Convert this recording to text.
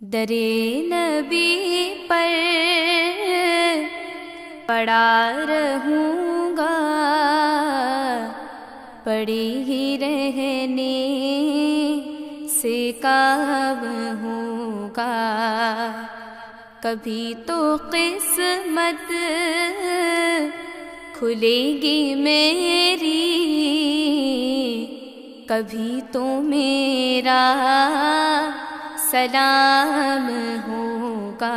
दरे नबी पर पड़ा रहूँगा, पड़ी ही रहने से काम होगा। कभी तो किस्मत खुलेगी मेरी, कभी तो मेरा सलाम होगा।